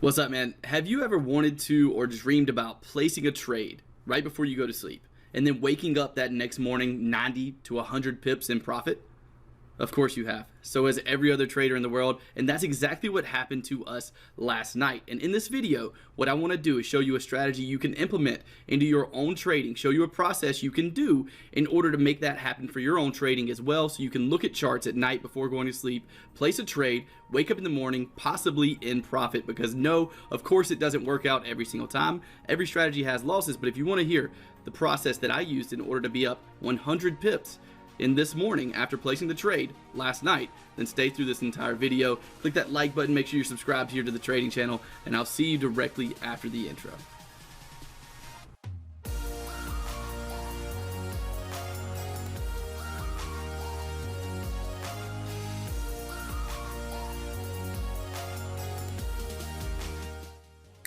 What's up, man? Have you ever wanted to or dreamed about placing a trade right before you go to sleep and then waking up that next morning 90 to 100 pips in profit? Of course you have. So has every other trader in the world, and that's exactly what happened to us last night. And in this video, what I want to do is show you a strategy you can implement into your own trading, show you a process you can do in order to make that happen for your own trading as well, so you can look at charts at night before going to sleep, place a trade, wake up in the morning, possibly in profit. Because no, of course it doesn't work out every single time. Every strategy has losses, but if you want to hear the process that I used in order to be up 100 pips in this morning after placing the trade last night, then stay through this entire video. Click that like button, make sure you're subscribed here to the trading channel, and I'll see you directly after the intro.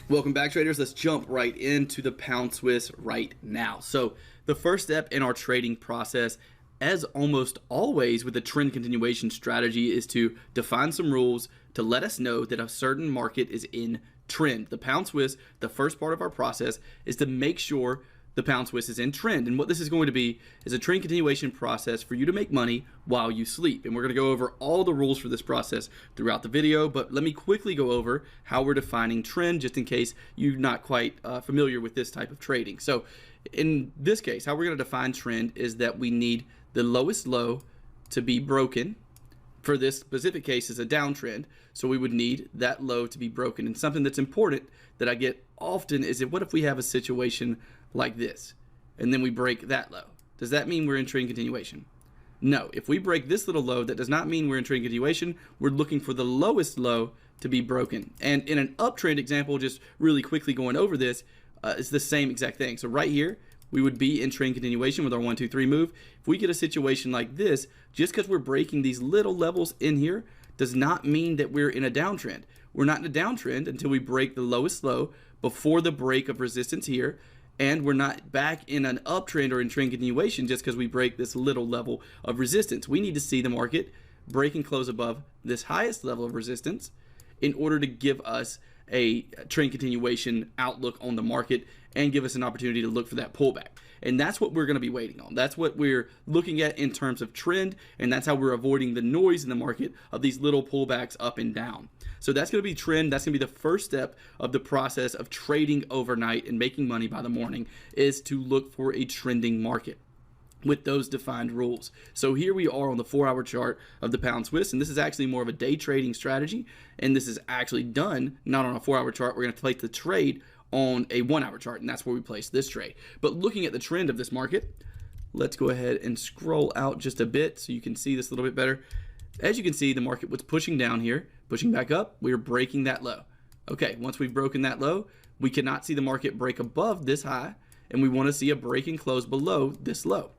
Welcome back, traders. Let's jump right into the pound Swiss right now. So the first step in our trading process, as almost always with the trend continuation strategy, is to define some rules to let us know that a certain market is in trend. The pound Swiss, the first part of our process, is to make sure the pound Swiss is in trend. And what this is going to be is a trend continuation process for you to make money while you sleep. And we're going to go over all the rules for this process throughout the video, but let me quickly go over how we're defining trend, just in case you're not quite familiar with this type of trading. So in this case, how we're going to define trend is that we need the lowest low to be broken. For this specific case is a downtrend, so we would need that low to be broken. And something that's important that I get often is that what if we have a situation like this and then we break that low? Does that mean we're in trend continuation? No. If we break this little low, that does not mean we're in trend continuation. We're looking for the lowest low to be broken. And in an uptrend example, just really quickly going over this, it's the same exact thing. So right here, we would be in trend continuation with our 1, 2, 3 move. If we get a situation like this, just because we're breaking these little levels in here does not mean that we're in a downtrend. We're not in a downtrend until we break the lowest low before the break of resistance here, and we're not back in an uptrend or in trend continuation just because we break this little level of resistance. We need to see the market break and close above this highest level of resistance in order to give us a trend continuation outlook on the market and give us an opportunity to look for that pullback. And that's what we're going to be waiting on. That's what we're looking at in terms of trend, and that's how we're avoiding the noise in the market of these little pullbacks up and down. So that's going to be trend. That's going to be the first step of the process of trading overnight and making money by the morning, is to look for a trending market with those defined rules. So here we are on the 4-hour chart of the pound Swiss, and this is actually more of a day trading strategy, and this is actually done not on a 4-hour chart. We're going to place the trade on a 1-hour chart, and that's where we place this trade. But looking at the trend of this market, let's go ahead and scroll out just a bit so you can see this a little bit better. As you can see, the market was pushing down here, pushing back up. We're breaking that low. Okay, once we've broken that low, we cannot see the market break above this high, and we want to see a break and close below this low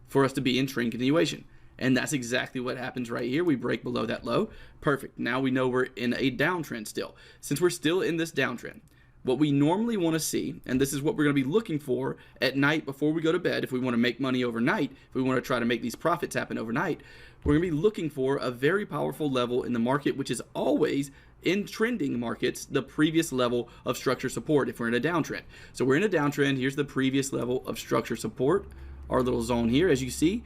for us to be in trend continuation. And that's exactly what happens right here. We break below that low. Perfect. Now we know we're in a downtrend still. Since we're still in this downtrend, what we normally want to see, and this is what we're going to be looking for at night before we go to bed, if we want to make money overnight, if we want to try to make these profits happen overnight, we're going to be looking for a very powerful level in the market, which is always in trending markets the previous level of structure support if we're in a downtrend. So we're in a downtrend. Here's the previous level of structure support, our little zone here. As you see,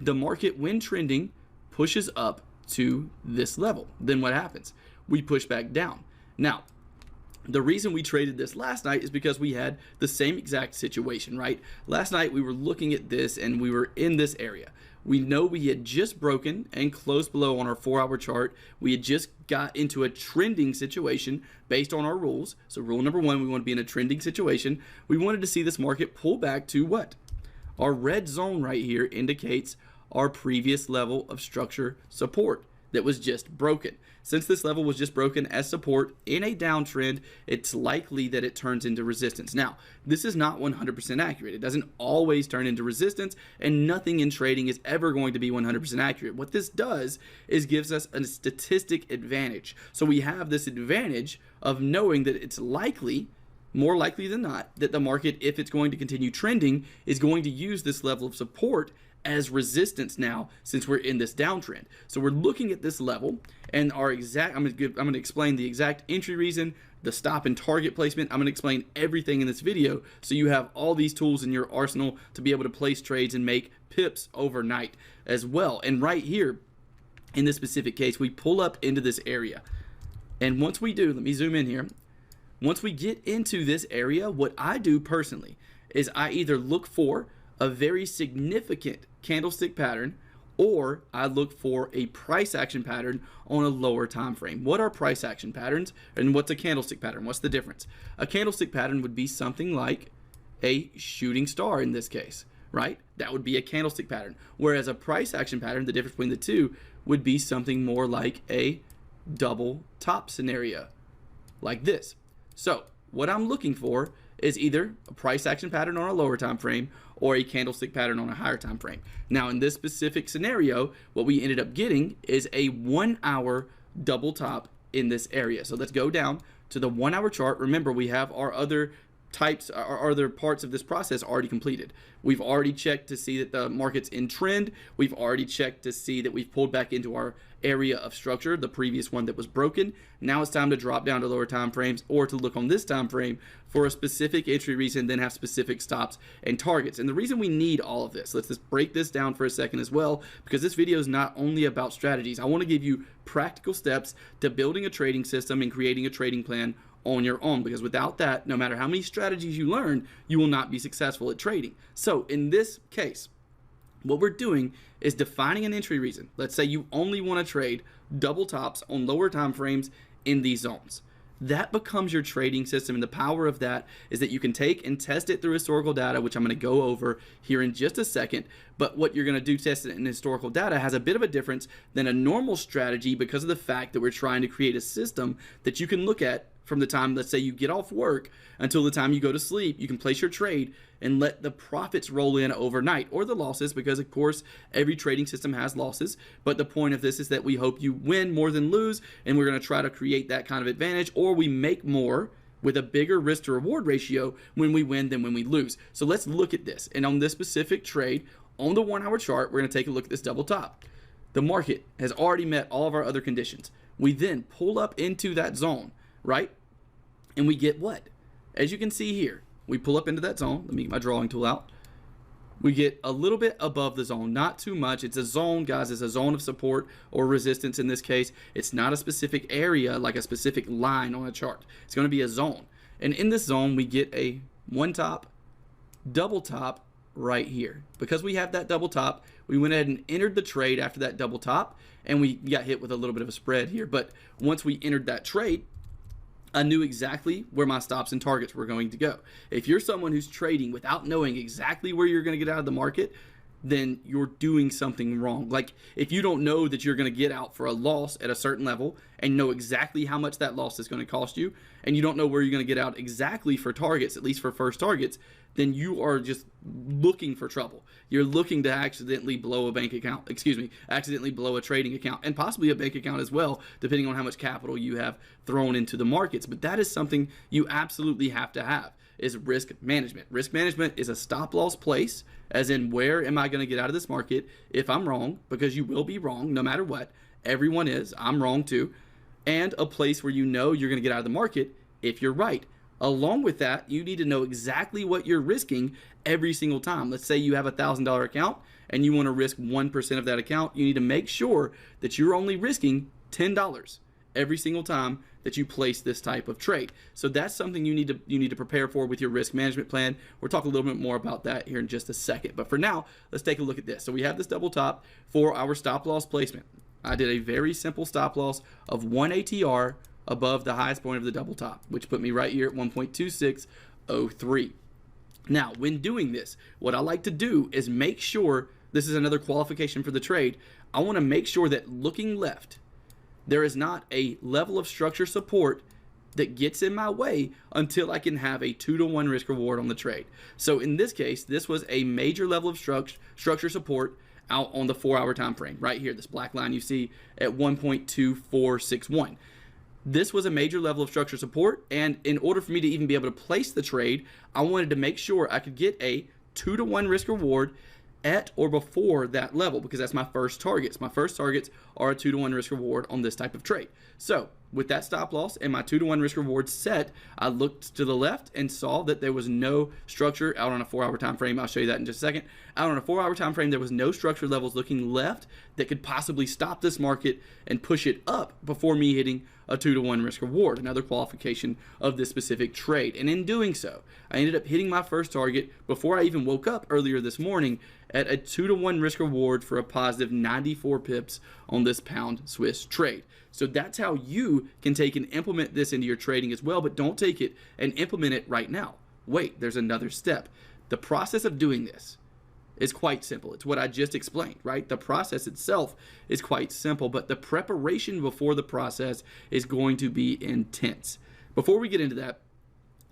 the market, when trending, pushes up to this level. Then what happens? We push back down. Now, the reason we traded this last night is because we had the same exact situation, right? Last night we were looking at this and we were in this area. We know we had just broken and closed below on our 4-hour chart. We had just got into a trending situation based on our rules. So rule number 1, we want to be in a trending situation. We wanted to see this market pull back to what? Our red zone right here indicates our previous level of structure support that was just broken. Since this level was just broken as support in a downtrend, it's likely that it turns into resistance. Now, this is not 100% accurate. It doesn't always turn into resistance, and nothing in trading is ever going to be 100% accurate. What this does is gives us a statistic advantage. So we have this advantage of knowing that it's likely more likely than not that the market, if it's going to continue trending, is going to use this level of support as resistance now, since we're in this downtrend. So we're looking at this level, and our exact, I'm going to explain the exact entry reason, the stop and target placement. I'm going to explain everything in this video so you have all these tools in your arsenal to be able to place trades and make pips overnight as well. And right here in this specific case, we pull up into this area, and once we do, let me zoom in here. Once we get into this area, what I do personally is I either look for a very significant candlestick pattern, or I look for a price action pattern on a lower time frame. What are price action patterns, and what's a candlestick pattern? What's the difference? A candlestick pattern would be something like a shooting star in this case, right? That would be a candlestick pattern. Whereas a price action pattern, the difference between the two would be something more like a double top scenario, like this. So what I'm looking for is either a price action pattern on a lower time frame or a candlestick pattern on a higher time frame. Now in this specific scenario, what we ended up getting is a 1 hour double top in this area. So let's go down to the 1 hour chart. Remember, we have our other types, our other parts of this process already completed. We've already checked to see that the market's in trend. We've already checked to see that we've pulled back into our area of structure, the previous one that was broken. Now it's time to drop down to lower time frames, or to look on this time frame for a specific entry reason, then have specific stops and targets. And the reason we need all of this, let's just break this down for a second as well, because this video is not only about strategies. I want to give you practical steps to building a trading system and creating a trading plan on your own, because without that, no matter how many strategies you learn, you will not be successful at trading. So in this case, what we're doing is defining an entry reason. Let's say you only want to trade double tops on lower time frames in these zones. That becomes your trading system, and the power of that is that you can take and test it through historical data, which I'm going to go over here in just a second. But what you're going to do, test it in historical data, has a bit of a difference than a normal strategy, because of the fact that we're trying to create a system that you can look at from the time, let's say, you get off work until the time you go to sleep. You can place your trade and let the profits roll in overnight, or the losses, because of course every trading system has losses. But the point of this is that we hope you win more than lose, and we're going to try to create that kind of advantage, or we make more with a bigger risk to reward ratio when we win than when we lose. So let's look at this. And on this specific trade on the 1 hour chart, we're going to take a look at this double top. The market has already met all of our other conditions. We then pull up into that zone, right? And we get what? As you can see here, we pull up into that zone. Let me get my drawing tool out. We get a little bit above the zone, not too much. It's a zone, guys. It's a zone of support or resistance in this case. It's not a specific area like a specific line on a chart. It's going to be a zone. And in this zone, we get a one top, double top right here. Because we have that double top, we went ahead and entered the trade after that double top, and we got hit with a little bit of a spread here. But once we entered that trade, I knew exactly where my stops and targets were going to go. If you're someone who's trading without knowing exactly where you're going to get out of the market, then you're doing something wrong. Like, if you don't know that you're going to get out for a loss at a certain level and know exactly how much that loss is going to cost you, and you don't know where you're going to get out exactly for targets, at least for first targets, then you are just looking for trouble. You're looking to accidentally blow a bank account, accidentally blow a trading account, and possibly a bank account as well, depending on how much capital you have thrown into the markets. But that is something you absolutely have to have, is risk management. Risk management is a stop loss place, as in, where am I going to get out of this market if I'm wrong? Because you will be wrong no matter what. Everyone is. I'm wrong too. And a place where you know you're going to get out of the market if you're right. Along with that, you need to know exactly what you're risking every single time. Let's say you have a $1,000 account and you want to risk 1% of that account. You need to make sure that you're only risking $10 every single time that you place this type of trade. So that's something you need to prepare for with your risk management plan. We'll talk a little bit more about that here in just a second. But for now, let's take a look at this. So we have this double top for our stop loss placement. I did a very simple stop loss of 1 ATR above the highest point of the double top, which put me right here at 1.2603. Now, when doing this, what I like to do is make sure, this is another qualification for the trade, I want to make sure that looking left, there is not a level of structure support that gets in my way until I can have a 2-to-1 risk reward on the trade. So in this case, this was a major level of structure support out on the 4-hour time frame right here, this black line you see at 1.2461. This was a major level of structure support, and in order for me to even be able to place the trade, I wanted to make sure I could get a 2-to-1 risk reward at or before that level, because that's my first targets. My first targets are a 2-to-1 risk reward on this type of trade. So with that stop loss and my 2-to-1 risk reward set, I looked to the left and saw that there was no structure out on a 4-hour time frame. I'll show you that in just a second. Out on a 4-hour time frame, there was no structure levels looking left that could possibly stop this market and push it up before me hitting a 2-to-1 risk reward, another qualification of this specific trade. And in doing so, I ended up hitting my first target before I even woke up earlier this morning at a 2-to-1 risk reward for a positive 94 pips on this pound Swiss trade. So that's how you can take and implement this into your trading as well, but don't take it and implement it right now. Wait, there's another step. The process of doing this is quite simple. It's what I just explained, right? The process itself is quite simple, but the preparation before the process is going to be intense. Before we get into that,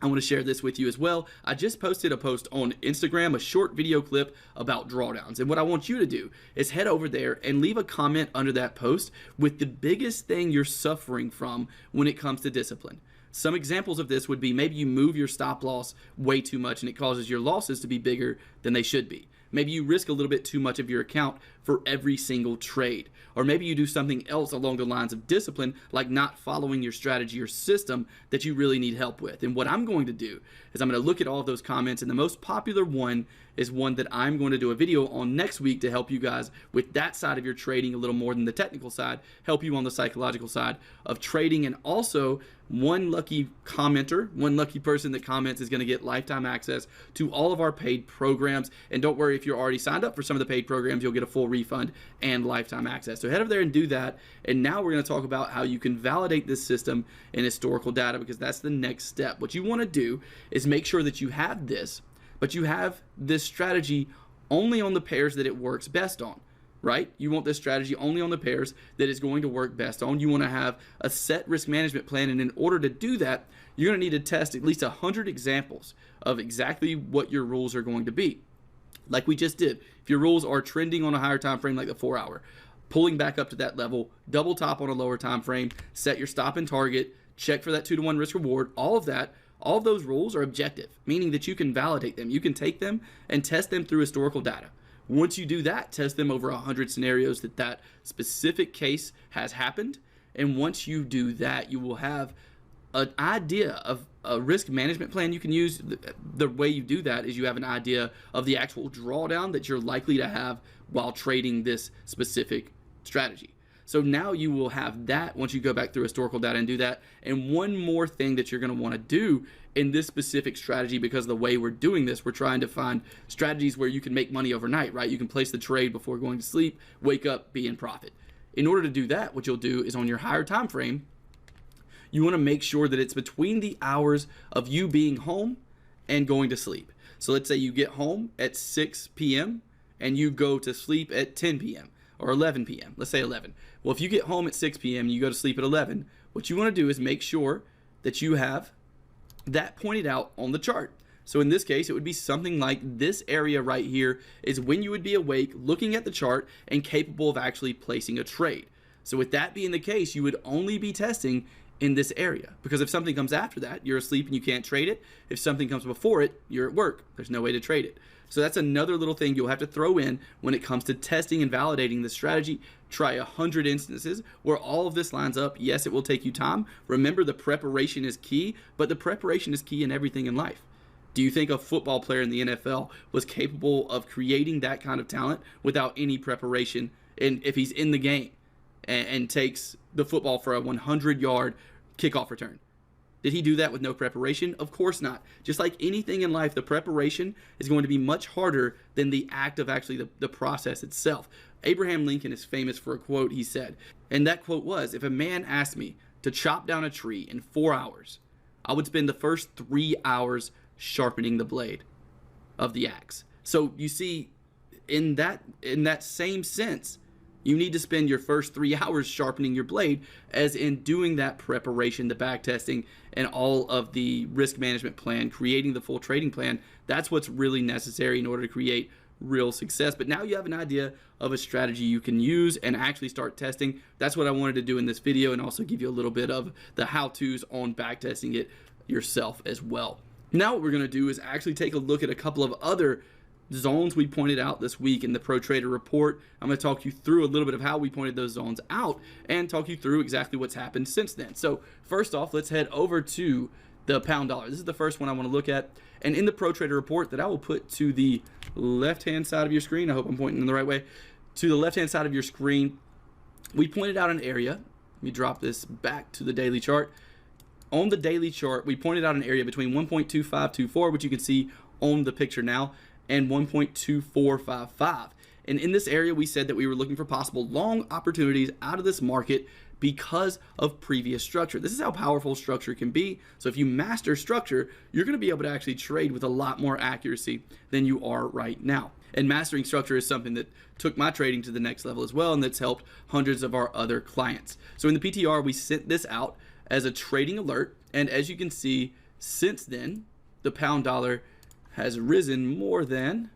I want to share this with you as well. I just posted a post on Instagram, a short video clip about drawdowns. And what I want you to do is head over there and leave a comment under that post with the biggest thing you're suffering from when it comes to discipline. Some examples of this would be maybe you move your stop loss way too much and it causes your losses to be bigger than they should be. Maybe you risk a little bit too much of your account for every single trade. Or maybe you do something else along the lines of discipline, like not following your strategy or system that you really need help with. And what I'm going to do is I'm going to look at all of those comments, and the most popular one is one that I'm going to do a video on next week to help you guys with that side of your trading a little more than the technical side, help you on the psychological side of trading. And also, one lucky commenter, one lucky person that comments is going to get lifetime access to all of our paid programs. And don't worry, if you're already signed up for some of the paid programs, you'll get a full refund and lifetime access. So head over there and do that. And now we're going to talk about how you can validate this system in historical data, because that's the next step. What you want to do is make sure that you have this, but you have this strategy only on the pairs that it works best on, right? You want this strategy only on the pairs that it's going to work best on. You want to have a set risk management plan, and in order to do that, you're going to need to test at least 100 examples of exactly what your rules are going to be. Like we just did, if your rules are trending on a higher time frame like the 4-hour, pulling back up to that level, double top on a lower time frame, set your stop and target, check for that 2-to-1 risk reward, all of that, all of those rules are objective, meaning that you can validate them. You can take them and test them through historical data. Once you do that, test them over 100 scenarios that specific case has happened. And once you do that, you will have an idea of a risk management plan you can use. The way you do that is you have an idea of the actual drawdown that you're likely to have while trading this specific strategy. So now you will have that once you go back through historical data and do that. And one more thing that you're going to want to do in this specific strategy, because of the way we're doing this, we're trying to find strategies where you can make money overnight, right? You can place the trade before going to sleep, wake up, be in profit. In order to do that, what you'll do is on your higher time frame, you want to make sure that it's between the hours of you being home and going to sleep. So let's say you get home at 6 p.m. and you go to sleep at 10 p.m. or 11 p.m. Let's say 11. Well, if you get home at 6 p.m. and you go to sleep at 11, what you want to do is make sure that you have that pointed out on the chart. So in this case, it would be something like this area right here is when you would be awake, looking at the chart, and capable of actually placing a trade. So with that being the case, you would only be testing in this area, because if something comes after that, you're asleep and you can't trade it. If something comes before it, you're at work. There's no way to trade it. So that's another little thing you'll have to throw in when it comes to testing and validating the strategy. Try 100 instances where all of this lines up. Yes, it will take you time. Remember, the preparation is key, but the preparation is key in everything in life. Do you think a football player in the NFL was capable of creating that kind of talent without any preparation? And if he's in the game and takes the football for a 100-yard kickoff return, did he do that with no preparation? Of course not. Just like anything in life, the preparation is going to be much harder than the act of actually the process itself. Abraham Lincoln is famous for a quote he said, and that quote was, "If a man asked me to chop down a tree in 4 hours, I would spend the first 3 hours sharpening the blade of the axe." So you see, in that same sense, you need to spend your first 3 hours sharpening your blade, as in doing that preparation, the back testing, and all of the risk management plan, creating the full trading plan. That's what's really necessary in order to create real success. But now you have an idea of a strategy you can use and actually start testing. That's what I wanted to do in this video, and also give you a little bit of the how-tos on backtesting it yourself as well. Now what we're going to do is actually take a look at a couple of other zones we pointed out this week in the Pro Trader report. I'm going to talk you through a little bit of how we pointed those zones out and talk you through exactly what's happened since then. So first off, let's head over to the pound dollar. This is the first one I want to look at. And in the Pro Trader report that I will put to the left-hand side of your screen, I hope I'm pointing in the right way, to the left-hand side of your screen, we pointed out an area. Let me drop this back to the daily chart. On the daily chart, we pointed out an area between 1.2524, which you can see on the picture now, and 1.2455. And in this area, we said that we were looking for possible long opportunities out of this market because of previous structure. This is how powerful structure can be. So if you master structure, you're going to be able to actually trade with a lot more accuracy than you are right now. And mastering structure is something that took my trading to the next level as well, and that's helped hundreds of our other clients. So in the PTR, we sent this out as a trading alert, and as you can see, since then, the pound dollar has risen more than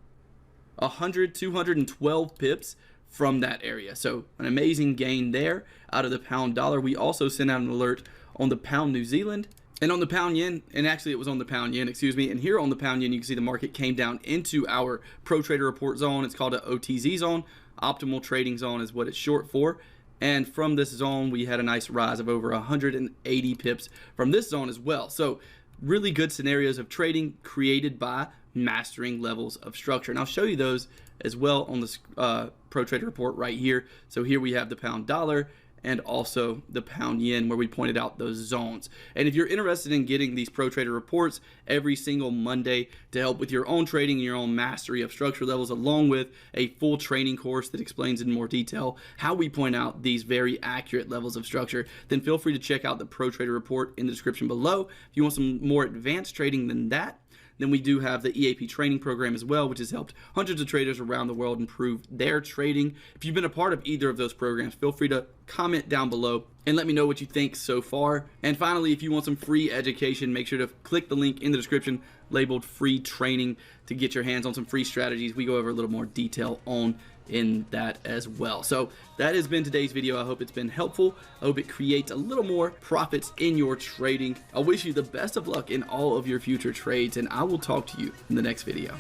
212 pips from that area. So an amazing gain there out of the pound dollar. We also sent out an alert on the pound New Zealand and on the pound yen, and actually it was on the pound yen, excuse me. And here on the pound yen, you can see the market came down into our Pro Trader report zone. It's called an OTZ zone. Optimal trading zone is what it's short for. And from this zone, we had a nice rise of over 180 pips from this zone as well. So really good scenarios of trading created by mastering levels of structure. And I'll show you those as well on the Pro Trader report right here. So here we have the pound dollar and also the pound yen, where we pointed out those zones. And if you're interested in getting these Pro Trader reports every single Monday to help with your own trading and your own mastery of structure levels, along with a full training course that explains in more detail how we point out these very accurate levels of structure, then feel free to check out the Pro Trader report in the description below. If you want some more advanced trading than that, then we do have the EAP training program as well, which has helped hundreds of traders around the world improve their trading. If you've been a part of either of those programs, feel free to comment down below and let me know what you think so far. And finally, if you want some free education, make sure to click the link in the description labeled free training to get your hands on some free strategies. We go over a little more detail on in that as well. So that has been today's video. I hope it's been helpful. I hope it creates a little more profits in your trading. I wish you the best of luck in all of your future trades, and I will talk to you in the next video.